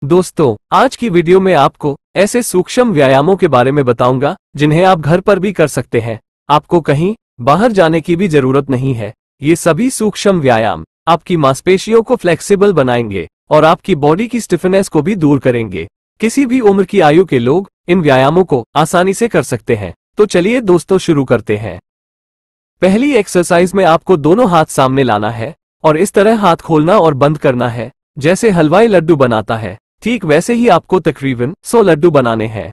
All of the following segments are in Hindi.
दोस्तों, आज की वीडियो में आपको ऐसे सूक्ष्म व्यायामों के बारे में बताऊंगा जिन्हें आप घर पर भी कर सकते हैं। आपको कहीं बाहर जाने की भी जरूरत नहीं है। ये सभी सूक्ष्म व्यायाम आपकी मांसपेशियों को फ्लेक्सिबल बनाएंगे और आपकी बॉडी की स्टिफनेस को भी दूर करेंगे। किसी भी उम्र की आयु के लोग इन व्यायामों को आसानी से कर सकते हैं। तो चलिए दोस्तों, शुरू करते हैं। पहली एक्सरसाइज में आपको दोनों हाथ सामने लाना है और इस तरह हाथ खोलना और बंद करना है, जैसे हलवाई लड्डू बनाता है। ठीक वैसे ही आपको तकरीबन 100 लड्डू बनाने हैं।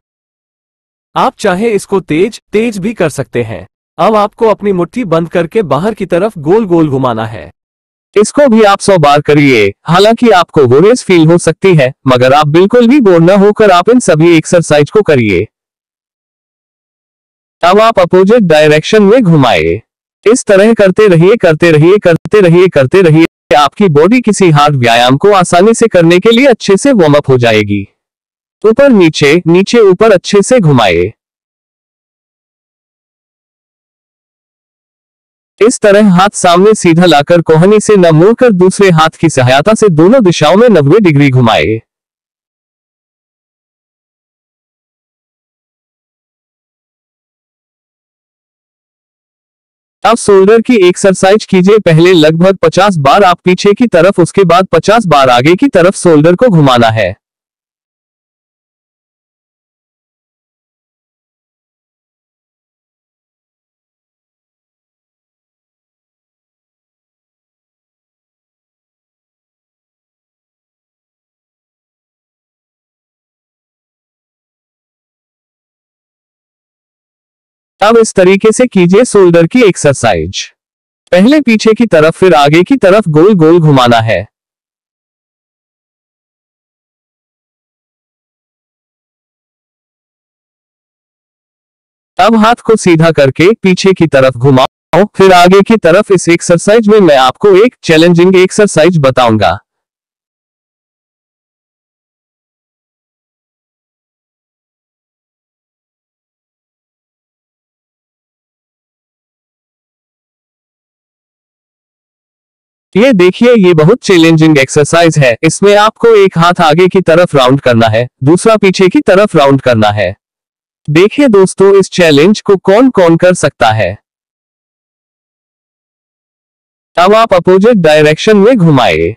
आप चाहे इसको तेज तेज भी कर सकते हैं। अब आपको अपनी मुट्ठी बंद करके बाहर की तरफ गोल गोल घुमाना है। इसको भी आप 100 बार करिए। हालांकि आपको बोरियस फील हो सकती है, मगर आप बिल्कुल भी बोर न होकर आप इन सभी एक्सरसाइज को करिए। अब आप अपोजिट डायरेक्शन में घुमाए। इस तरह करते रहिए, करते रहिए, करते रहिए, करते रहिए। आपकी बॉडी किसी हार्ड व्यायाम को आसानी से करने के लिए अच्छे से वार्म अप हो जाएगी। ऊपर नीचे, नीचे ऊपर अच्छे से घुमाए। इस तरह हाथ सामने सीधा लाकर कोहनी से न मुड़कर दूसरे हाथ की सहायता से दोनों दिशाओं में 90 डिग्री घुमाए। अब शोल्डर की एक्सरसाइज कीजिए। पहले लगभग 50 बार आप पीछे की तरफ, उसके बाद 50 बार आगे की तरफ शोल्डर को घुमाना है। अब इस तरीके से कीजिए शोल्डर की एक्सरसाइज। पहले पीछे की तरफ, फिर आगे की तरफ गोल गोल घुमाना है। अब हाथ को सीधा करके पीछे की तरफ घुमाओ, फिर आगे की तरफ। इस एक्सरसाइज में मैं आपको एक चैलेंजिंग एक्सरसाइज बताऊंगा। ये देखिए, ये बहुत चैलेंजिंग एक्सरसाइज है। इसमें आपको एक हाथ आगे की तरफ राउंड करना है, दूसरा पीछे की तरफ राउंड करना है। देखिए दोस्तों, इस चैलेंज को कौन कौन कर सकता है। अब आप अपोजिट डायरेक्शन में घुमाए।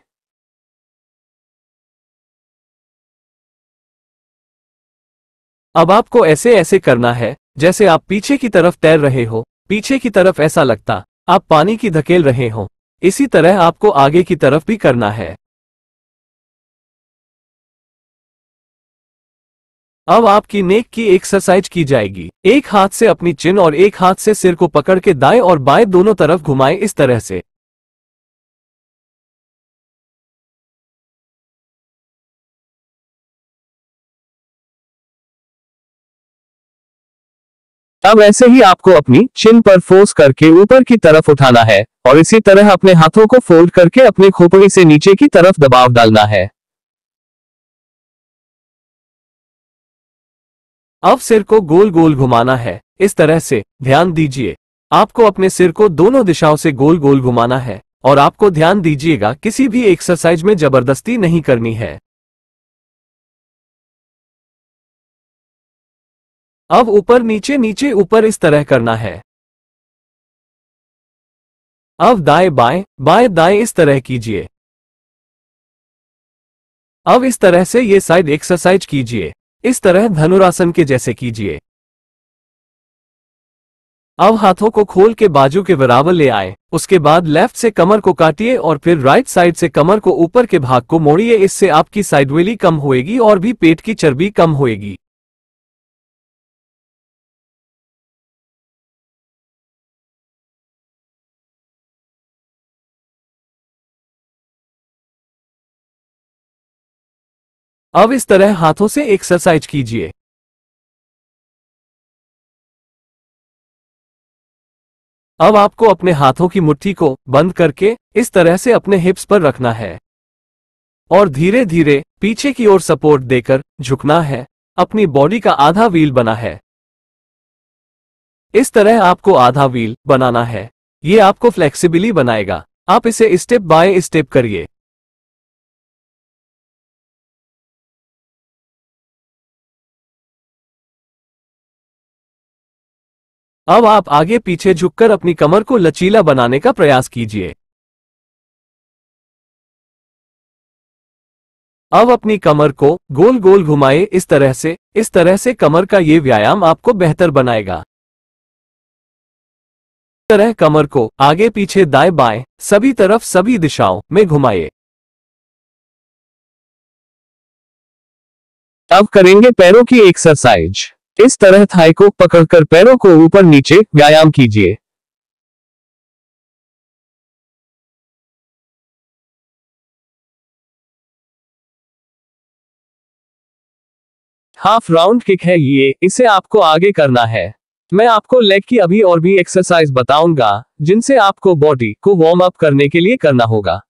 अब आपको ऐसे ऐसे करना है जैसे आप पीछे की तरफ तैर रहे हो। पीछे की तरफ ऐसा लगता आप पानी की धकेल रहे हो। इसी तरह आपको आगे की तरफ भी करना है। अब आपकी नेक की एक्सरसाइज की जाएगी। एक हाथ से अपनी चिन और एक हाथ से सिर को पकड़ के दाएं और बाएं दोनों तरफ घुमाएं, इस तरह से। अब ऐसे ही आपको अपनी चिन पर फोर्स करके ऊपर की तरफ उठाना है और इसी तरह अपने हाथों को फोल्ड करके अपनी खोपड़ी से नीचे की तरफ दबाव डालना है। अब सिर को गोल गोल घुमाना है, इस तरह से। ध्यान दीजिए, आपको अपने सिर को दोनों दिशाओं से गोल गोल घुमाना है और आपको ध्यान दीजिएगा, किसी भी एक्सरसाइज में जबरदस्ती नहीं करनी है। अब ऊपर नीचे, नीचे ऊपर, इस तरह करना है। अब दाएं बाएं, बाएं दाएं, इस तरह कीजिए। अब इस तरह से ये साइड एक्सरसाइज कीजिए। इस तरह धनुरासन के जैसे कीजिए। अब हाथों को खोल के बाजू के बराबर ले आए। उसके बाद लेफ्ट से कमर को काटिए और फिर राइट साइड से कमर को ऊपर के भाग को मोड़िए। इससे आपकी साइडवेली कम होएगी और भी पेट की चर्बी कम होएगी। अब इस तरह हाथों से एक्सरसाइज कीजिए। अब आपको अपने हाथों की मुट्ठी को बंद करके इस तरह से अपने हिप्स पर रखना है और धीरे धीरे पीछे की ओर सपोर्ट देकर झुकना है। अपनी बॉडी का आधा व्हील बना है। इस तरह आपको आधा व्हील बनाना है। ये आपको फ्लेक्सिबली बनाएगा। आप इसे स्टेप बाय स्टेप करिए। अब आप आगे पीछे झुककर अपनी कमर को लचीला बनाने का प्रयास कीजिए। अब अपनी कमर को गोल गोल घुमाए इस तरह से कमर का ये व्यायाम आपको बेहतर बनाएगा। इस तरह कमर को आगे पीछे दाएं बाएं सभी तरफ सभी दिशाओं में घुमाइए। अब करेंगे पैरों की एक्सरसाइज। इस तरह थाई को पकड़कर पैरों को ऊपर नीचे व्यायाम कीजिए। हाफ राउंड किक है ये, इसे आपको आगे करना है। मैं आपको लेग की अभी और भी एक्सरसाइज बताऊंगा जिनसे आपको बॉडी को वार्म अप करने के लिए करना होगा।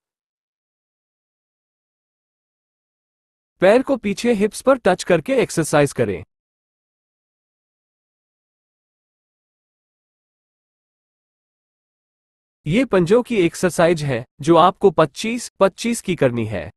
पैर को पीछे हिप्स पर टच करके एक्सरसाइज करें। ये पंजों की एक्सरसाइज है जो आपको 25-25 की करनी है।